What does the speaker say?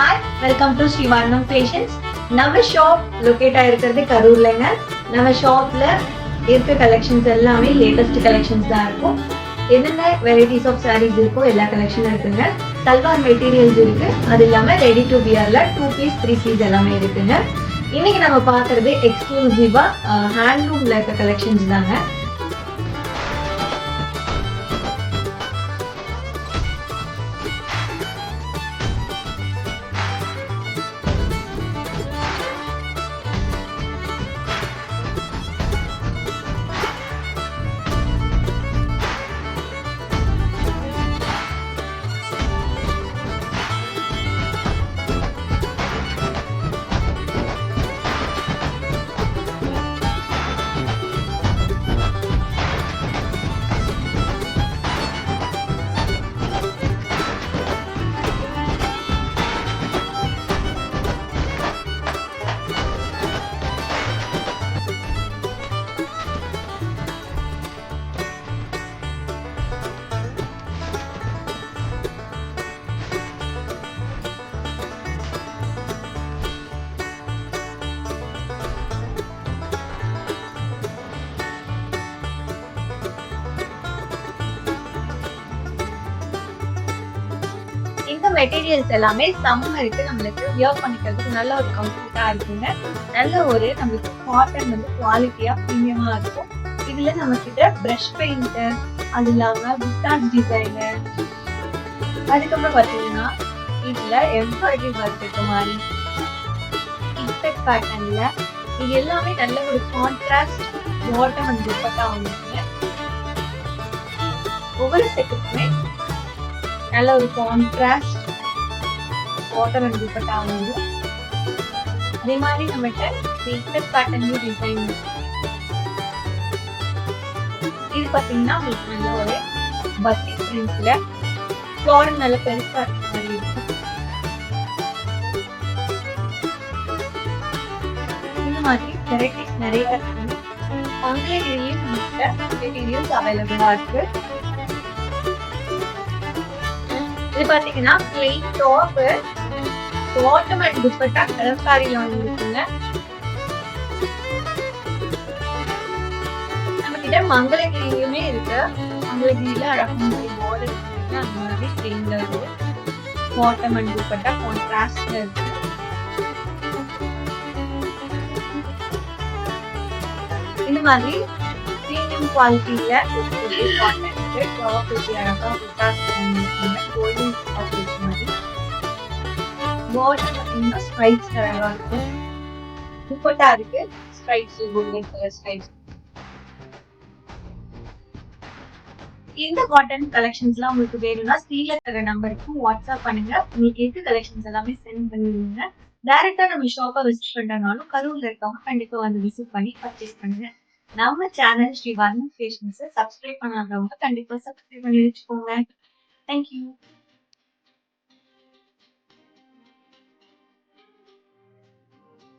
Hi, welcome to Sri Varnam Fashions. நம்ம shop locate ஆயிருக்கிறது கரூர்லங்க. நம்ம ஷாப்ல இருக்க கலெக்ஷன்ஸ் எல்லாமே லேட்டஸ்ட் கலெக்ஷன்ஸ் தான் இருக்கும். என்னென்ன வெரைட்டிஸ் ஆஃப் சாரீஸ் இருக்கோ எல்லா கலெக்ஷனும் இருக்குங்க. சல்வார் மெட்டீரியல்ஸ் இருக்கு. அது இல்லாம ரெடி டு வியர்ல 2 பீஸ் 3 பீஸ் எல்லாமே இருக்குங்க. இன்னைக்கு நம்ம பார்க்கறது எக்ஸ்க்ளூசிவா ஹேண்ட்லூம்ல இருக்க கலெக்ஷன்ஸ் தாங்க. இந்த மெட்டீரியல்ஸ் எல்லாமே சம்மருக்கு நம்மளுக்கு வியர் பண்ணிக்கிறதுக்கு நல்ல ஒரு கம்ஃபர்ட்டா இருக்குங்க. நல்ல ஒரு நம்மளுக்கு காட்டன் வந்து குவாலிட்டியா ப்ரீமியமா இருக்கும். இதுல நம்ம கிட்ட பிரஷ் பெயிண்ட், அது இல்லாம புட்டாஸ் டிசைனு, அதுக்கப்புறம் பாத்தீங்கன்னா இதுல எம்ப்ராய்டரி ஒர்க் இருக்க மாதிரி இன்டெக் பேட்டர்ன்ல இது எல்லாமே நல்ல ஒரு கான்ட்ராஸ்ட் பாட்டம் அண்ட் துப்பட்டா வந்துருக்குங்க. ஒவ்வொரு செட்டுக்குமே நல்ல ஒரு கான்ட்ராஸ்ட் பாட்டம் அண்ட் துப்பட்டா வந்து அதே மாதிரி நம்மகிட்ட இன்டெக் பேட்டர்ன்லயும் டிசைன். இது பாத்தீங்கன்னா உங்களுக்கு நல்ல ஒரு பத்தி பிரிண்ட்ஸ்ல ஃப்ளாரல் நல்ல பெருசா இருக்க மாதிரி இருக்கும். இந்த மாதிரி வெரைட்டிஸ் நிறைய இருக்கு. ஆன்லைன்லயும் நம்மகிட்ட மெட்டீரியல்ஸ் அவைலபிளா இருக்கு. இது பாத்தீங்கன்னா plain top, bottom and dupatta கலர்காரியில வந்துருக்குங்க. நம்ம கிட்ட மங்களகிரியுமே இருக்கு. மங்களகிரியில அழகான பார்டர் அந்த மாதிரி பிளெயின்ல இருக்கு. பாட்டம் அண்ட் துப்பட்டா கான்ட்ராஸ்ட்ல இருக்கு. இந்த மாதிரி பிரீமியம் குவாலிட்டியில காட்டன் டாப் அழகா புட்டாஸ் பண்ணிருக்குங்க. கோல்டன் டாப் மாதிரி பாட்டம் பார்த்தீங்கன்னா ஸ்ட்ரைப்ஸ் அழகா இருக்கும். துப்பட்டா இருக்கு ஸ்ட்ரைப்ஸ், கோல்டன் கலர் ஸ்ட்ரைப்ஸ். இந்த காட்டன் கலெக்ஷன்ஸ்லாம் உங்களுக்கு வேணும்னா ஸ்க்ரீன்ல தர நம்பருக்கு வாட்ஸ்அப் பண்ணுங்க. உங்களுக்கு எது கலெக்ஷன்ஸ் எல்லாமே சென்ட் பண்ணிடுங்க. டைரக்டா நம்ம ஷாப்பை விசிட் பண்றதுனாலும் கரூர்ல இருக்கவங்க கண்டிப்பா வந்து விசிட் பண்ணி பர்ச்சேஸ் பண்ணுங்க. நம்ம சேனல் ஸ்ரீ வர்ணம் ஃபேஷன்ஸை சப்ஸ்கிரைப் பண்ணாதவங்க கண்டிப்பா சப்ஸ்கிரைப் பண்ணி வச்சுக்கோங்க. தேங்க்யூ.